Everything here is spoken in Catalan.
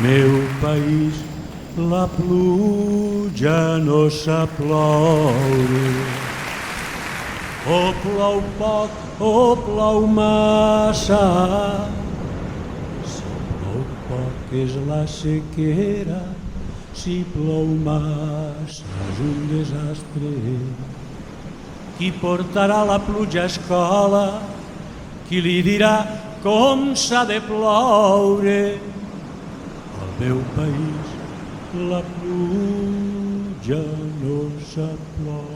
meu país la pluja no sap ploure. O plou poc o plou massa. Si plou poc és la sequera, si plou massa és un desastre. Qui portarà la pluja a escola? Qui li dirà com s'ha de ploure? Al meu país la pluja no sap ploure.